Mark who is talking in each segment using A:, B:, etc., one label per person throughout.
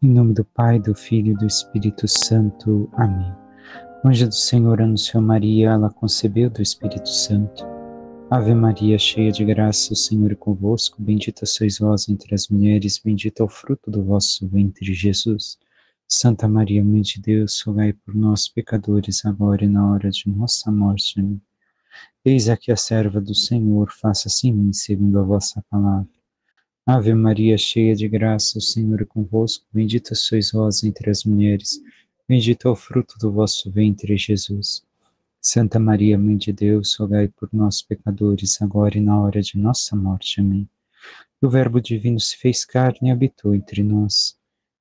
A: Em nome do Pai, do Filho e do Espírito Santo. Amém. O anjo do Senhor anunciou a Maria, ela concebeu do Espírito Santo. Ave Maria, cheia de graça, o Senhor é convosco. Bendita sois vós entre as mulheres, bendito é o fruto do vosso ventre, Jesus. Santa Maria, Mãe de Deus, rogai por nós, pecadores, agora e na hora de nossa morte. Amém. Eis aqui a serva do Senhor, faça-se em mim segundo a vossa palavra. Ave Maria, cheia de graça, o Senhor é convosco. Bendita sois vós entre as mulheres, bendito é o fruto do vosso ventre, Jesus. Santa Maria, Mãe de Deus, rogai por nós, pecadores, agora e na hora de nossa morte. Amém. O Verbo divino se fez carne e habitou entre nós.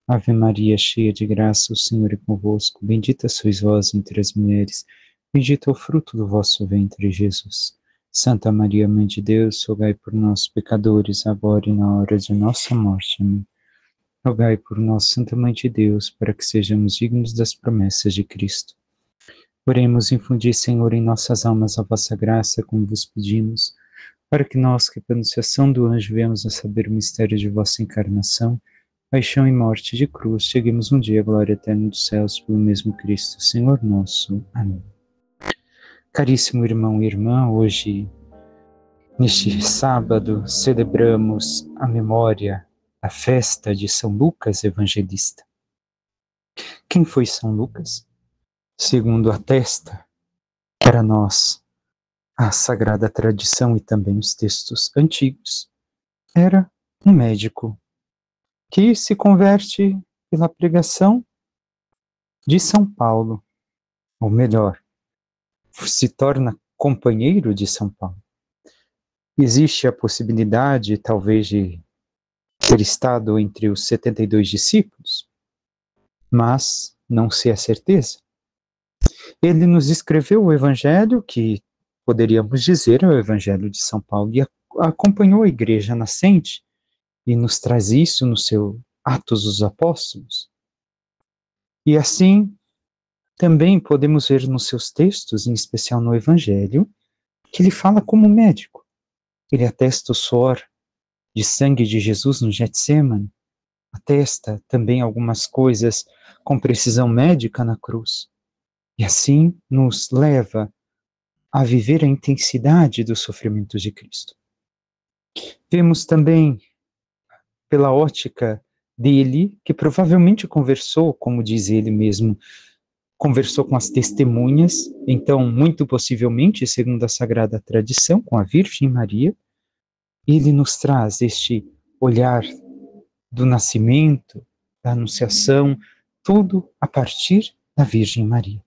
A: Ave Maria, cheia de graça, o Senhor é convosco. Bendita sois vós entre as mulheres, bendito é o fruto do vosso ventre, Jesus. Santa Maria, Mãe de Deus, rogai por nós, pecadores, agora e na hora de nossa morte. Amém. Rogai por nós, Santa Mãe de Deus, para que sejamos dignos das promessas de Cristo. Oremos, infundi, Senhor, em nossas almas a vossa graça, como vos pedimos, para que nós, que pela anunciação do anjo viemos a saber o mistério de vossa encarnação, paixão e morte de cruz, cheguemos um dia à glória eterna dos céus pelo mesmo Cristo, Senhor nosso. Amém. Caríssimo irmão e irmã, hoje, neste sábado, celebramos a memória da festa de São Lucas Evangelista. Quem foi São Lucas? Segundo atesta para nós a sagrada tradição e também os textos antigos, era um médico que se converte pela pregação de São Paulo, ou melhor, se torna companheiro de São Paulo. Existe a possibilidade, talvez, de ter estado entre os 72 discípulos, mas não se é certeza. Ele nos escreveu o Evangelho, que poderíamos dizer é o Evangelho de São Paulo, e acompanhou a igreja nascente, e nos traz isso no seu Atos dos Apóstolos. E assim, também podemos ver nos seus textos, em especial no Evangelho, que ele fala como médico. Ele atesta o suor de sangue de Jesus no Getsemane, atesta também algumas coisas com precisão médica na cruz. E assim nos leva a viver a intensidade dos sofrimentos de Cristo. Vemos também, pela ótica dele, que provavelmente conversou, como diz ele mesmo, conversou com as testemunhas, então, muito possivelmente, segundo a sagrada tradição, com a Virgem Maria. Ele nos traz este olhar do nascimento, da anunciação, tudo a partir da Virgem Maria,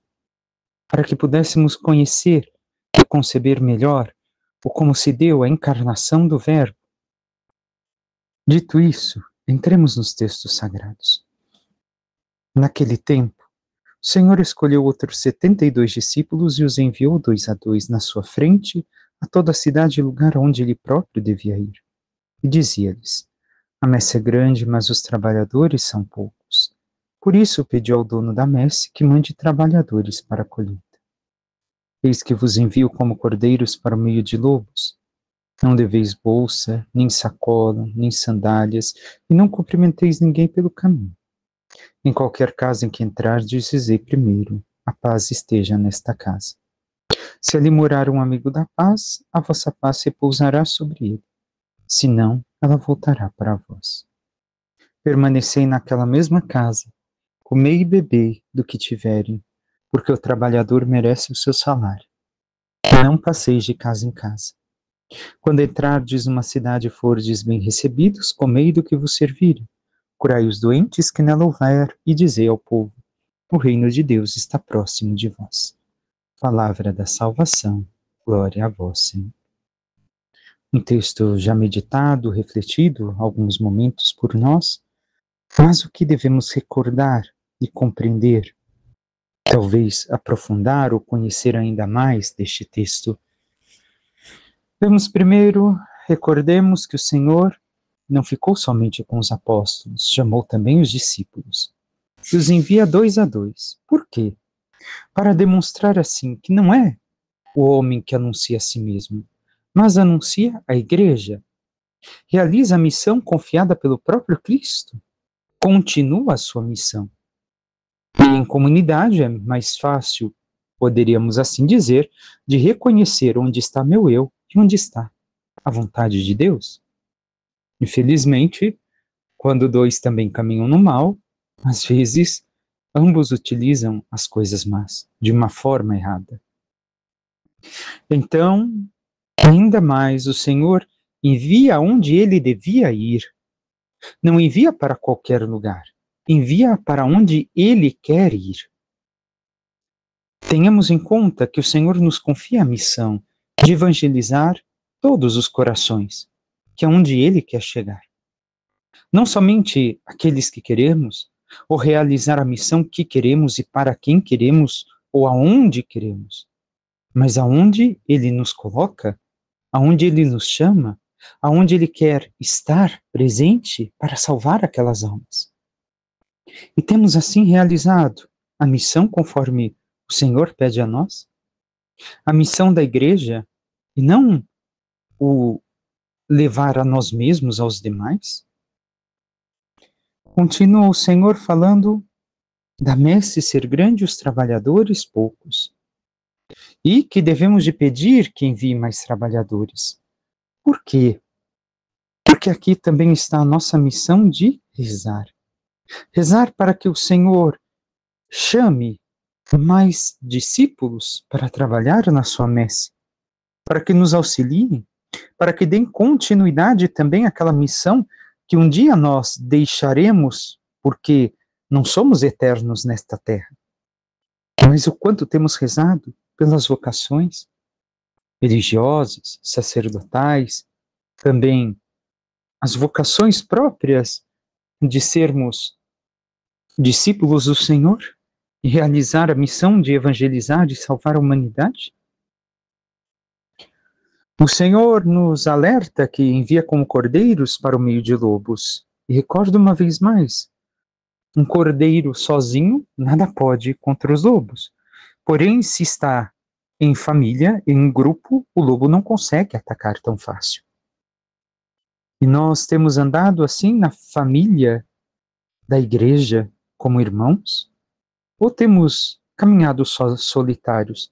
A: para que pudéssemos conhecer e conceber melhor o como se deu a encarnação do Verbo. Dito isso, entremos nos textos sagrados. Naquele tempo, o Senhor escolheu outros 72 discípulos e os enviou 2 a 2 na sua frente a toda a cidade e lugar onde ele próprio devia ir. E dizia-lhes: a messe é grande, mas os trabalhadores são poucos. Por isso pediu ao dono da messe que mande trabalhadores para a colheita. Eis que vos envio como cordeiros para o meio de lobos. Não deveis bolsa, nem sacola, nem sandálias, e não cumprimenteis ninguém pelo caminho. Em qualquer casa em que entrardes, dizei primeiro: a paz esteja nesta casa. Se ali morar um amigo da paz, a vossa paz repousará sobre ele. Se não, ela voltará para vós. Permanecei naquela mesma casa, comei e bebei do que tiverem, porque o trabalhador merece o seu salário. Não passeis de casa em casa. Quando entrardes numa cidade e fordes bem recebidos, comei do que vos servirem. Curai os doentes que nela houver, e dizei ao povo: o reino de Deus está próximo de vós. Palavra da salvação, glória a vós, Senhor. Um texto já meditado, refletido alguns momentos por nós, mas o que devemos recordar e compreender, talvez aprofundar ou conhecer ainda mais deste texto. Vamos primeiro, recordemos que o Senhor não ficou somente com os apóstolos, chamou também os discípulos. E os envia 2 a 2. Por quê? Para demonstrar assim que não é o homem que anuncia a si mesmo, mas anuncia a igreja. Realiza a missão confiada pelo próprio Cristo. continua a sua missão. E em comunidade é mais fácil, poderíamos assim dizer, de reconhecer onde está meu eu e onde está a vontade de Deus. Infelizmente, quando dois também caminham no mal, às vezes ambos utilizam as coisas más de uma forma errada. Então, ainda mais o Senhor envia onde ele devia ir. Não envia para qualquer lugar, envia para onde ele quer ir. Tenhamos em conta que o Senhor nos confia a missão de evangelizar todos os corações, que é onde ele quer chegar. Não somente aqueles que queremos, ou realizar a missão que queremos e para quem queremos, ou aonde queremos, mas aonde ele nos coloca, aonde ele nos chama, aonde ele quer estar presente para salvar aquelas almas. E temos assim realizado a missão conforme o Senhor pede a nós, a missão da igreja, e não o levar a nós mesmos, aos demais. Continua o Senhor falando da messe ser grande, os trabalhadores poucos, e que devemos de pedir que envie mais trabalhadores. Por quê? Porque aqui também está a nossa missão de rezar. Rezar para que o Senhor chame mais discípulos para trabalhar na sua messe, para que nos auxiliem, para que deem continuidade também àquela missão que um dia nós deixaremos, porque não somos eternos nesta terra. Mas o quanto temos rezado pelas vocações religiosas, sacerdotais, também as vocações próprias de sermos discípulos do Senhor e realizar a missão de evangelizar e salvar a humanidade? O Senhor nos alerta que envia como cordeiros para o meio de lobos. E recordo uma vez mais, um cordeiro sozinho nada pode contra os lobos. Porém, se está em família, em grupo, o lobo não consegue atacar tão fácil. E nós temos andado assim na família da igreja como irmãos? Ou temos caminhado solitários,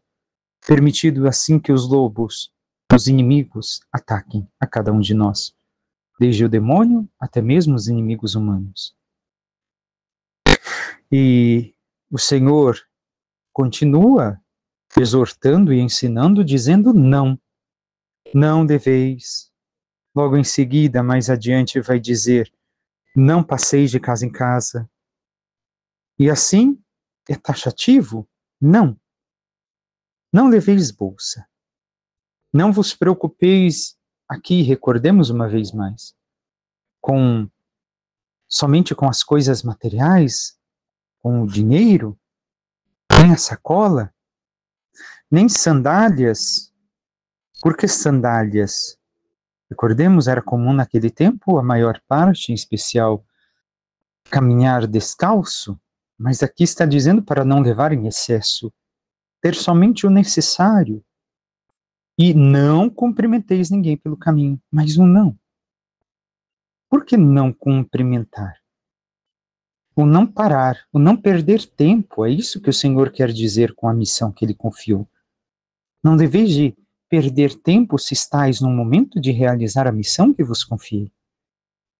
A: permitido assim que os lobos, os inimigos, ataquem a cada um de nós, desde o demônio até mesmo os inimigos humanos? E o Senhor continua exortando e ensinando, dizendo não, não deveis. Logo em seguida, mais adiante, vai dizer, não passeis de casa em casa. E assim, é taxativo? Não. Não leveis bolsa. Não vos preocupeis, aqui recordemos uma vez mais, somente com as coisas materiais, com o dinheiro, nem a sacola, nem sandálias. Por que sandálias? Recordemos, era comum naquele tempo, a maior parte, em especial, caminhar descalço, mas aqui está dizendo para não levar em excesso, ter somente o necessário. E não cumprimenteis ninguém pelo caminho, mas um não. Por que não cumprimentar? O não parar, o não perder tempo, é isso que o Senhor quer dizer com a missão que Ele confiou. Não deveis de perder tempo se estáis num momento de realizar a missão que vos confiei.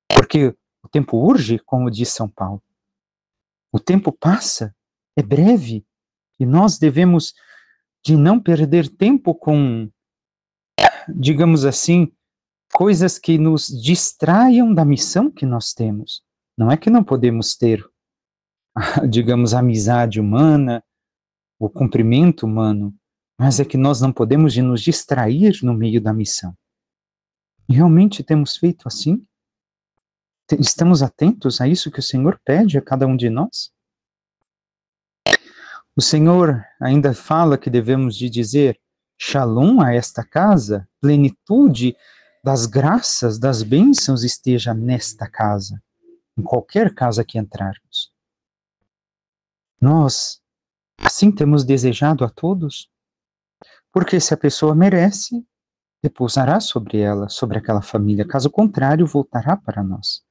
A: Porque o tempo urge, como diz São Paulo. O tempo passa, é breve, e nós devemos de não perder tempo com, digamos assim, coisas que nos distraiam da missão que nós temos. Não é que não podemos ter, digamos, a amizade humana, o cumprimento humano, mas é que nós não podemos de nos distrair no meio da missão. E realmente temos feito assim? Estamos atentos a isso que o Senhor pede a cada um de nós? O Senhor ainda fala que devemos de dizer Shalom a esta casa, plenitude das graças, das bênçãos esteja nesta casa, em qualquer casa que entrarmos. Nós, assim temos desejado a todos, porque se a pessoa merece, repousará sobre ela, sobre aquela família, caso contrário, voltará para nós.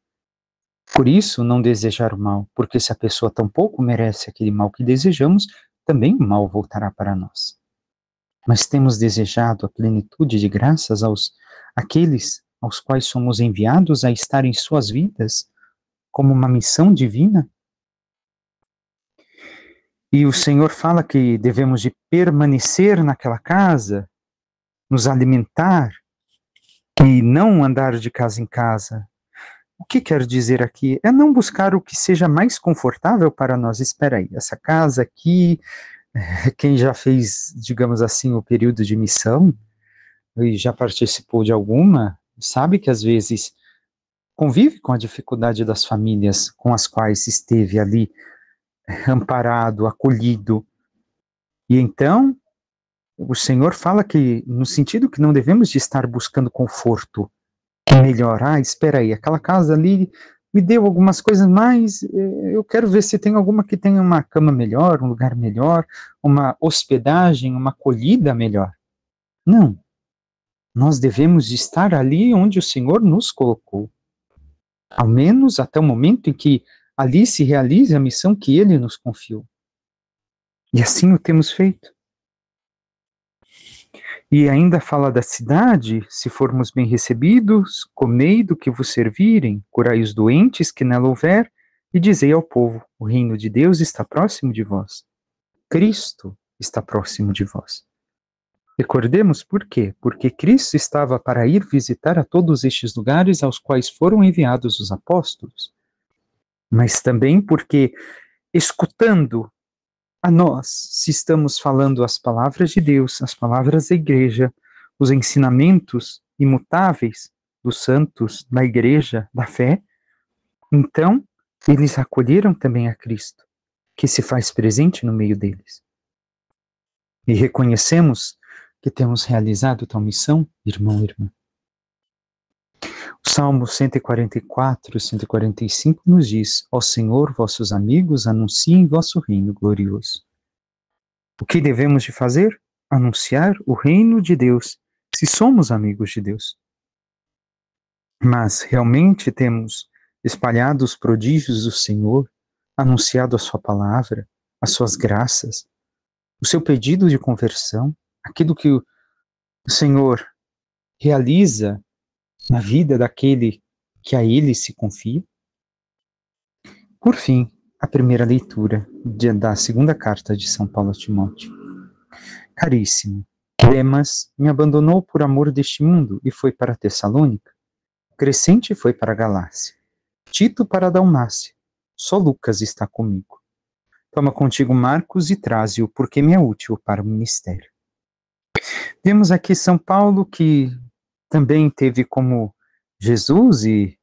A: Por isso, não desejar o mal, porque se a pessoa tampouco merece aquele mal que desejamos, também o mal voltará para nós. Mas temos desejado a plenitude de graças àqueles aos quais somos enviados a estar em suas vidas como uma missão divina? E o Senhor fala que devemos de permanecer naquela casa, nos alimentar e não andar de casa em casa. O que quer dizer aqui? É não buscar o que seja mais confortável para nós. Espera aí, essa casa aqui, quem já fez, digamos assim, o período de missão e já participou de alguma, sabe que às vezes convive com a dificuldade das famílias com as quais esteve ali amparado, acolhido. E então, o Senhor fala que, no sentido que não devemos de estar buscando conforto, melhor. Ah, espera aí, aquela casa ali me deu algumas coisas, mas eu quero ver se tem alguma que tenha uma cama melhor, um lugar melhor, uma hospedagem, uma acolhida melhor. Não. Nós devemos de estar ali onde o Senhor nos colocou. Ao menos até o momento em que ali se realize a missão que Ele nos confiou. E assim o temos feito. E ainda fala da cidade: se formos bem recebidos, comei do que vos servirem, curai os doentes que nela houver, e dizei ao povo: o reino de Deus está próximo de vós. Cristo está próximo de vós. Recordemos por quê? Porque Cristo estava para ir visitar a todos estes lugares aos quais foram enviados os apóstolos, mas também porque, escutando a nós, se estamos falando as palavras de Deus, as palavras da igreja, os ensinamentos imutáveis dos santos, da igreja, da fé, então eles acolheram também a Cristo, que se faz presente no meio deles. E reconhecemos que temos realizado tal missão, irmão e irmã. O Salmo 144, 145 nos diz: Ó Senhor, vossos amigos anunciem vosso reino glorioso. O que devemos de fazer? Anunciar o reino de Deus, se somos amigos de Deus. Mas realmente temos espalhado os prodígios do Senhor, anunciado a sua palavra, as suas graças, o seu pedido de conversão, aquilo que o Senhor realiza na vida daquele que a Ele se confia. Por fim, a primeira leitura da segunda carta de São Paulo a Timóteo. Caríssimo, Demas me abandonou por amor deste mundo e foi para Tessalônica. Crescente foi para a Galácia. Tito para a Dalmácia. Só Lucas está comigo. Toma contigo Marcos e traze-o, porque me é útil para o ministério. Vemos aqui São Paulo, que também teve como Jesus e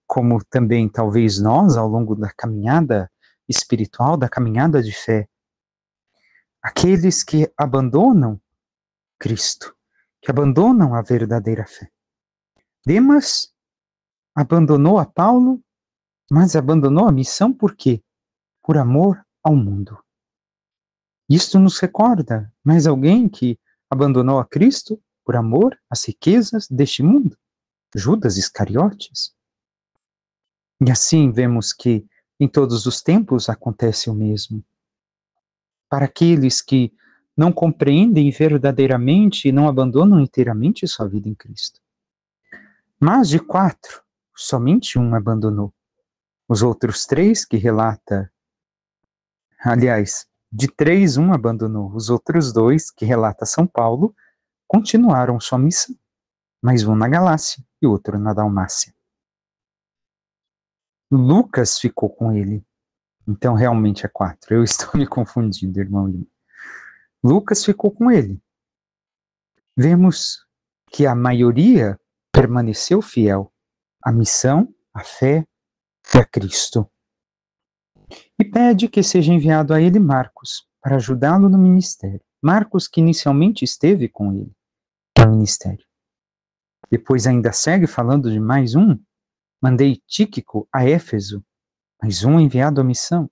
A: como também talvez nós, ao longo da caminhada espiritual, da caminhada de fé, aqueles que abandonam Cristo, que abandonam a verdadeira fé. Demas abandonou a Paulo, mas abandonou a missão por quê? Por amor ao mundo. Isto nos recorda mais alguém que abandonou a Cristo por amor às riquezas deste mundo? Judas Iscariotes. E assim vemos que em todos os tempos acontece o mesmo. Para aqueles que não compreendem verdadeiramente e não abandonam inteiramente sua vida em Cristo. Mas de 4, somente um abandonou. Os outros 3 que relata, aliás, de 3, um abandonou. Os outros 2, que relata São Paulo, continuaram sua missão, mas um na Galácia e outro na Dalmácia. Lucas ficou com ele. Então realmente é 4. Eu estou me confundindo, irmão. Lucas ficou com ele. Vemos que a maioria permaneceu fiel à missão, à fé e a Cristo. E pede que seja enviado a ele Marcos, para ajudá-lo no ministério. Marcos, que inicialmente esteve com ele no ministério. Depois ainda segue falando de mais um. Mandei Tíquico a Éfeso, mais um enviado à missão.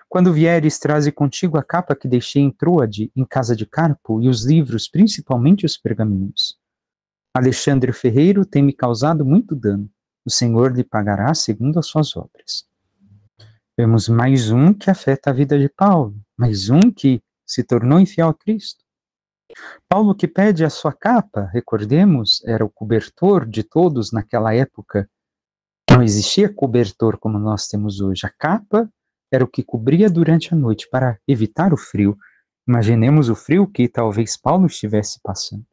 A: Quando vieres, traze contigo a capa que deixei em Troade, em casa de Carpo, e os livros, principalmente os pergaminhos. Alexandre Ferreiro tem me causado muito dano. o Senhor lhe pagará segundo as suas obras. Vemos mais um que afeta a vida de Paulo, mais um que se tornou infiel a Cristo. Paulo que pede a sua capa, recordemos, era o cobertor de todos naquela época. Não existia cobertor como nós temos hoje. A capa era o que cobria durante a noite para evitar o frio. Imaginemos o frio que talvez Paulo estivesse passando.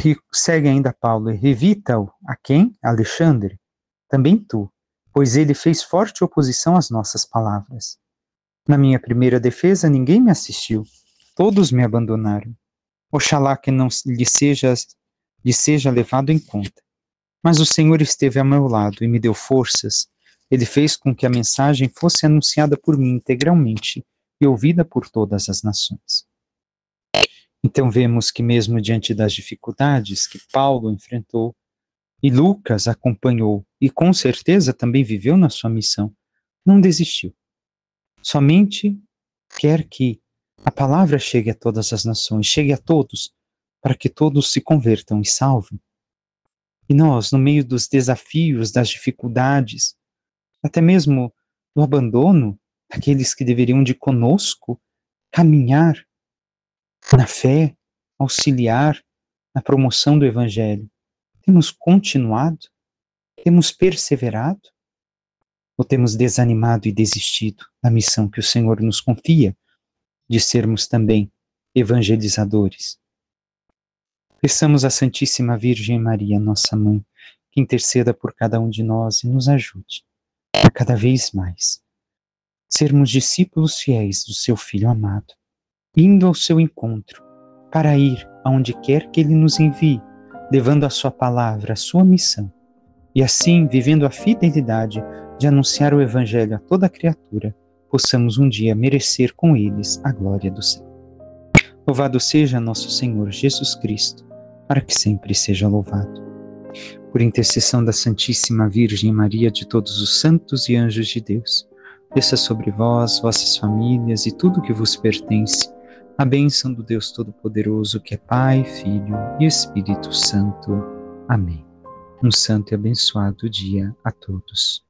A: E segue ainda Paulo, evita-o a quem? Alexandre, também tu, pois ele fez forte oposição às nossas palavras. Na minha primeira defesa, ninguém me assistiu, todos me abandonaram. Oxalá que não lhe seja levado em conta. Mas o Senhor esteve ao meu lado e me deu forças. Ele fez com que a mensagem fosse anunciada por mim integralmente e ouvida por todas as nações. Então vemos que mesmo diante das dificuldades que Paulo enfrentou, e Lucas acompanhou e com certeza também viveu na sua missão, não desistiu. Somente quer que a palavra chegue a todas as nações, chegue a todos, para que todos se convertam e salvem. E nós, no meio dos desafios, das dificuldades, até mesmo do abandono daqueles que deveriam de conosco caminhar na fé, auxiliar na promoção do Evangelho, temos continuado? Temos perseverado? Ou temos desanimado e desistido da missão que o Senhor nos confia de sermos também evangelizadores? Peçamos à Santíssima Virgem Maria, nossa Mãe, que interceda por cada um de nós e nos ajude a cada vez mais sermos discípulos fiéis do seu Filho amado, indo ao seu encontro, para ir aonde quer que ele nos envie, levando a sua palavra, a sua missão, e assim, vivendo a fidelidade de anunciar o Evangelho a toda criatura, possamos um dia merecer com eles a glória do céu. Louvado seja nosso Senhor Jesus Cristo, para que sempre seja louvado. Por intercessão da Santíssima Virgem Maria, de todos os santos e anjos de Deus, desça sobre vós, vossas famílias e tudo que vos pertence, a bênção do Deus Todo-Poderoso, que é Pai, Filho e Espírito Santo. Amém. Um santo e abençoado dia a todos.